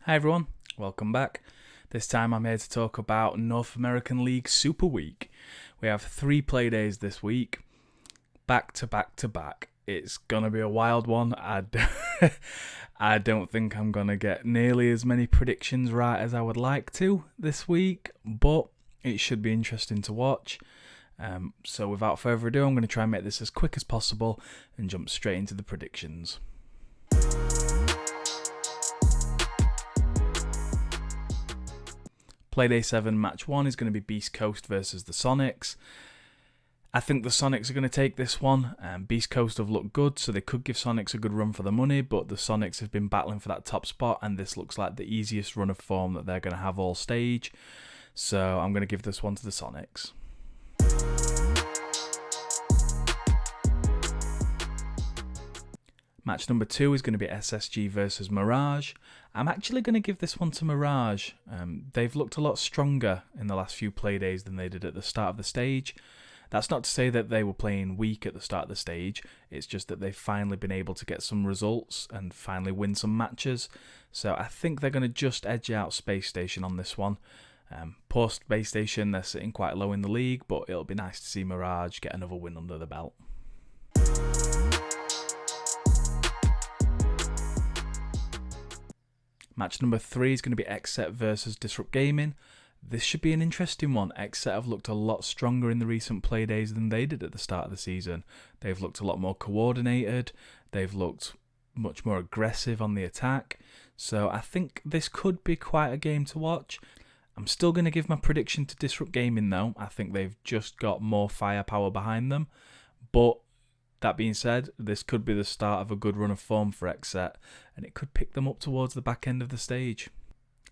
Hi everyone, welcome back. This time I'm here to talk about North American League Super Week. We have 3 Playdays this week, back to back to back. It's going to be a wild one. I don't think I'm going to get nearly as many predictions right as I would like to this week, but it should be interesting to watch. So without further ado, I'm going to try and make this as quick as possible and jump straight into the predictions. Playday 7 Match 1 is going to be Beast Coast versus the Sonics. I think the Sonics are going to take this one. Beast Coast have looked good, so they could give Sonics a good run for the money, but the Sonics have been battling for that top spot, and this looks like the easiest run of form that they're going to have all stage. So I'm going to give this one to the Sonics. Match number 2 is going to be SSG versus Mirage. I'm actually going to give this one to Mirage. They've looked a lot stronger in the last few Playdays than they did at the start of the stage. That's not to say that they were playing weak at the start of the stage. It's just that they've finally been able to get some results and finally win some matches. So I think they're going to just edge out Space Station on this one. Post Space Station, they're sitting quite low in the league, but it'll be nice to see Mirage get another win under the belt. Match number 3 is going to be XSET versus Disrupt Gaming. This should be an interesting one. XSET have looked a lot stronger in the recent Playdays than they did at the start of the season. They've looked a lot more coordinated. They've looked much more aggressive on the attack. So I think this could be quite a game to watch. I'm still going to give my prediction to Disrupt Gaming though. I think they've just got more firepower behind them. But that being said, this could be the start of a good run of form for XSET, and it could pick them up towards the back end of the stage.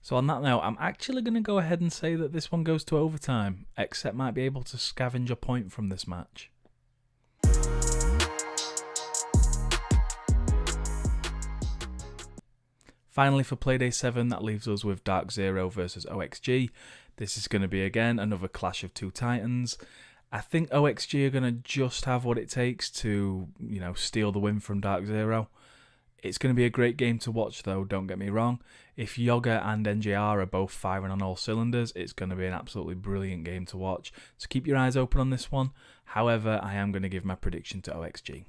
So on that note, I'm actually going to go ahead and say that this one goes to overtime. XSET might be able to scavenge a point from this match. Finally, for Playday 7, that leaves us with Dark Zero versus OXG. This is going to be, again, another clash of two titans. I think OXG are going to just have what it takes to, steal the win from Dark Zero. It's going to be a great game to watch, though, don't get me wrong. If Yoga and NJR are both firing on all cylinders, it's going to be an absolutely brilliant game to watch. So keep your eyes open on this one. However, I am going to give my prediction to OXG.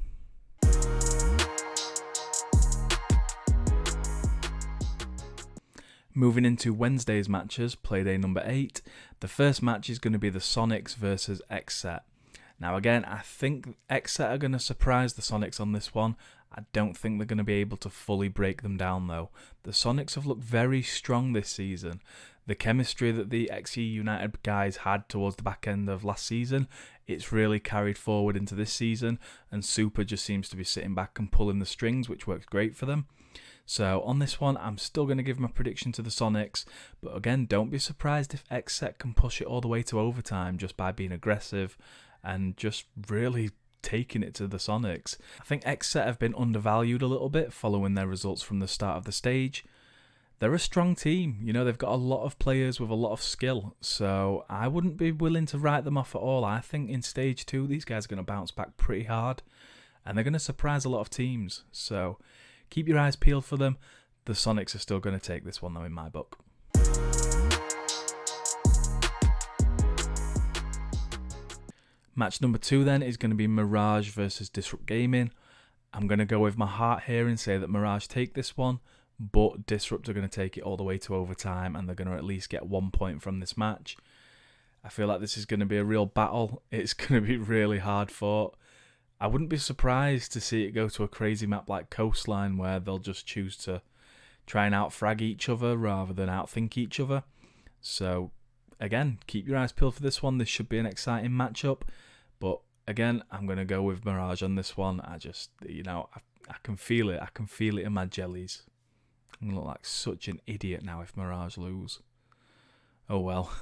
Moving into Wednesday's matches, Playday number 8, the first match is going to be the Sonics versus XSET. Now again, I think XSET are going to surprise the Sonics on this one. I don't think they're going to be able to fully break them down though. The Sonics have looked very strong this season. The chemistry that the XE United guys had towards the back end of last season, it's really carried forward into this season, and Super just seems to be sitting back and pulling the strings, which works great for them. So on this one, I'm still going to give my prediction to the Sonics, but again, don't be surprised if XSET can push it all the way to overtime just by being aggressive and just really taking it to the Sonics. I think XSET have been undervalued a little bit following their results from the start of the stage. They're a strong team, they've got a lot of players with a lot of skill, so I wouldn't be willing to write them off at all. I think in stage 2, these guys are going to bounce back pretty hard, and they're going to surprise a lot of teams, so keep your eyes peeled for them. The Sonics are still going to take this one though in my book. Match number 2 then is going to be Mirage versus Disrupt Gaming. I'm going to go with my heart here and say that Mirage take this one, but Disrupt are going to take it all the way to overtime and they're going to at least get 1 point from this match. I feel like this is going to be a real battle. It's going to be really hard fought. I wouldn't be surprised to see it go to a crazy map like Coastline where they'll just choose to try and outfrag each other rather than outthink each other. So again, keep your eyes peeled for this one. This should be an exciting matchup. But again, I'm going to go with Mirage on this one. I just, I can feel it. I can feel it in my jellies. I'm going to look like such an idiot now if Mirage lose. Oh well.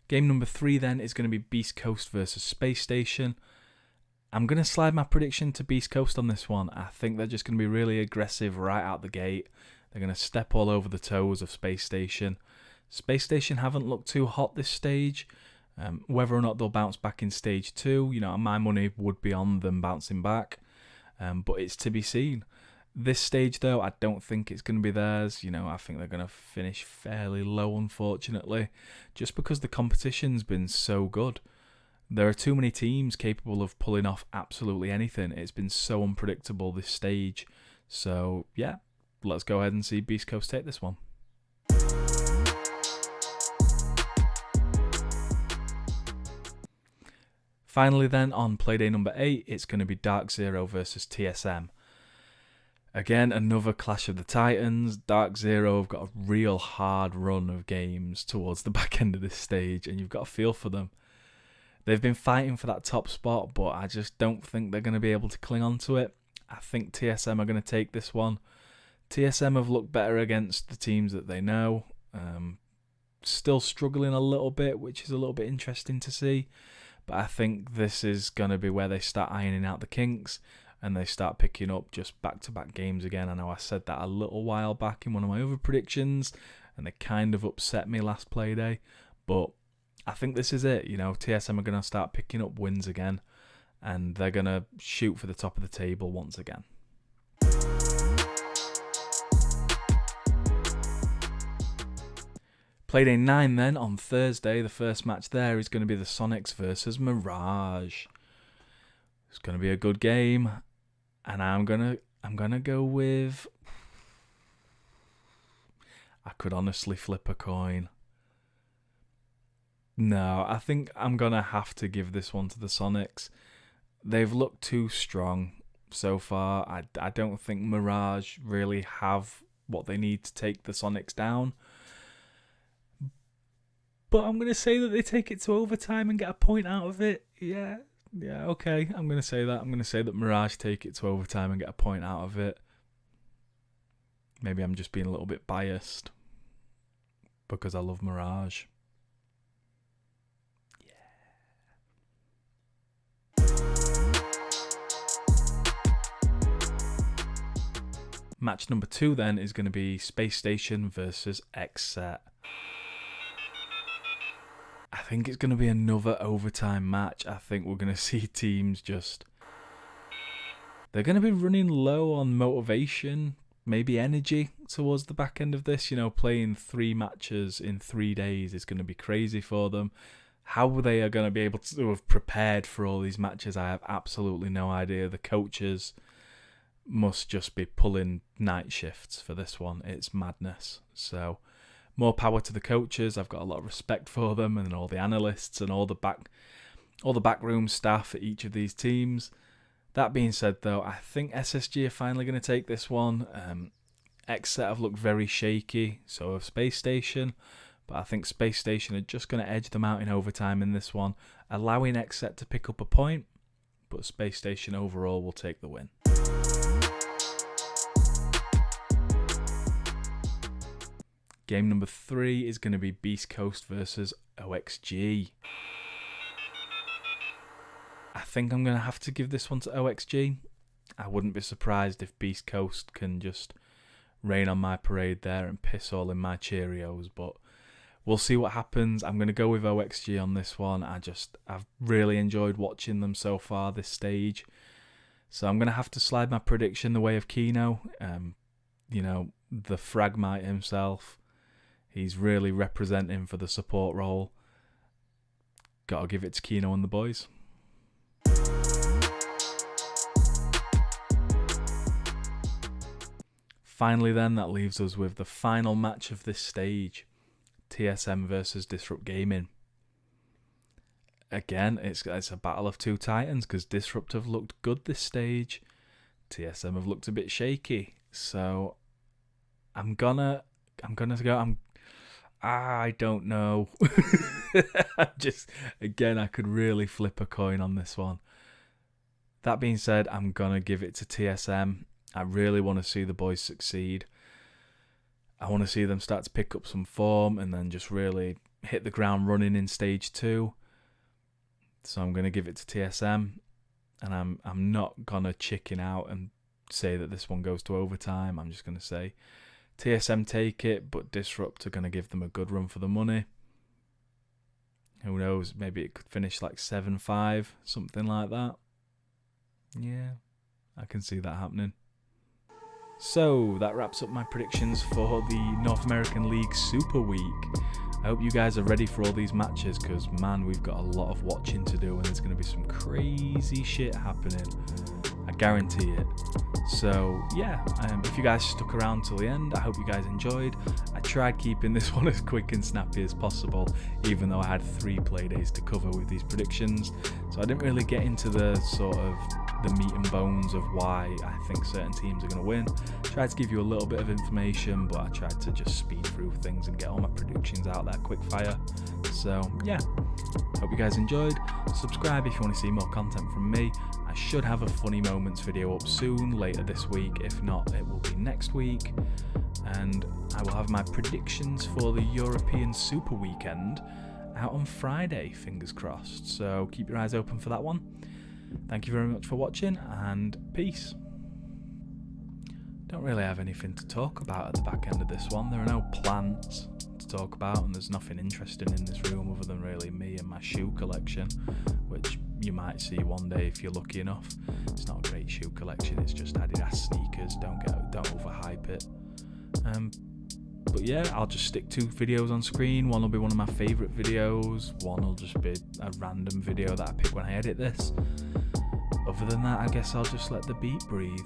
Game number 3 then is going to be Beast Coast versus Space Station. I'm going to slide my prediction to Beast Coast on this one. I think they're just going to be really aggressive right out the gate. They're going to step all over the toes of Space Station. Space Station haven't looked too hot this stage. Whether or not they'll bounce back in stage 2, my money would be on them bouncing back, but it's to be seen. This stage, though, I don't think it's going to be theirs. I think they're going to finish fairly low, unfortunately, just because the competition's been so good. There are too many teams capable of pulling off absolutely anything. It's been so unpredictable this stage. So, yeah, let's go ahead and see Beast Coast take this one. Finally then, on Playday number 8, it's going to be Dark Zero versus TSM. Again, another clash of the titans. Dark Zero have got a real hard run of games towards the back end of this stage, and you've got a feel for them. They've been fighting for that top spot, but I just don't think they're going to be able to cling on to it. I think TSM are going to take this one. TSM have looked better against the teams that they know. Still struggling a little bit, which is a little bit interesting to see. But I think this is going to be where they start ironing out the kinks and they start picking up just back-to-back games again. I know I said that a little while back in one of my other predictions, and they kind of upset me last Playday. But I think this is it. TSM are going to start picking up wins again, and they're going to shoot for the top of the table once again. Playday 9 then, on Thursday, the first match there is going to be the Sonics versus Mirage. It's going to be a good game, and I'm gonna go with... I could honestly flip a coin. No, I think I'm going to have to give this one to the Sonics. They've looked too strong so far. I don't think Mirage really have what they need to take the Sonics down. But I'm going to say that they take it to overtime and get a point out of it. Yeah, okay. I'm going to say that. I'm going to say that Mirage take it to overtime and get a point out of it. Maybe I'm just being a little bit biased because I love Mirage. Match number 2 then is going to be Space Station versus XSET. I think it's going to be another overtime match. I think we're going to see teams just... They're going to be running low on motivation, maybe energy towards the back end of this. Playing 3 matches in 3 days is going to be crazy for them. How they are going to be able to have prepared for all these matches, I have absolutely no idea. The coaches must just be pulling night shifts for this one. It's madness. So... more power to the coaches. I've got a lot of respect for them and all the analysts and all the backroom staff at each of these teams. That being said, though, I think SSG are finally going to take this one. XSET have looked very shaky, so have Space Station. But I think Space Station are just going to edge them out in overtime in this one, allowing XSET to pick up a point. But Space Station overall will take the win. Game number 3 is going to be Beast Coast versus OXG. I think I'm going to have to give this one to OXG. I wouldn't be surprised if Beast Coast can just rain on my parade there and piss all in my Cheerios, but we'll see what happens. I'm going to go with OXG on this one. I've really enjoyed watching them so far this stage. So I'm going to have to slide my prediction the way of Kino. The Fragmite himself. He's really representing for the support role. Gotta give it to Kino and the boys. Finally then, that leaves us with the final match of this stage. TSM versus Disrupt Gaming. Again, it's a battle of 2 titans because Disrupt have looked good this stage. TSM have looked a bit shaky. So I'm gonna go... I don't know. I could really flip a coin on this one. That being said, I'm going to give it to TSM. I really want to see the boys succeed. I want to see them start to pick up some form and then just really hit the ground running in stage 2. So I'm going to give it to TSM. And I'm not going to chicken out and say that this one goes to overtime. I'm just going to say... TSM take it, but Disrupt are going to give them a good run for the money. Who knows, maybe it could finish like 7-5, something like that. Yeah, I can see that happening. So that wraps up my predictions for the North American League Super Week. I hope you guys are ready for all these matches, because man, we've got a lot of watching to do and there's going to be some crazy shit happening. I guarantee it. So yeah, if you guys stuck around till the end, I hope you guys enjoyed. I tried keeping this one as quick and snappy as possible, even though I had 3 play days to cover with these predictions. So I didn't really get into the sort of the meat and bones of why I think certain teams are going to win. Tried to give you a little bit of information, but I tried to just speed through things and get all my predictions out there quick fire. So yeah, hope you guys enjoyed. Subscribe if you want to see more content from me. I should have a funny moments video up soon, later this week. If not, it will be next week. And I will have my predictions for the European Super Weekend out on Friday, fingers crossed. So keep your eyes open for that one. Thank you very much for watching, and peace. Don't really have anything to talk about at the back end of this one. There are no plants to talk about, and there's nothing interesting in this room other than really me and my shoe collection, which you might see one day if you're lucky enough. It's not a great shoe collection, it's just Adidas sneakers. Don't overhype it. But yeah, I'll just stick 2 videos on screen. One will be one of my favourite videos, one will just be a random video that I pick when I edit this. Other than that, I guess I'll just let the beat breathe.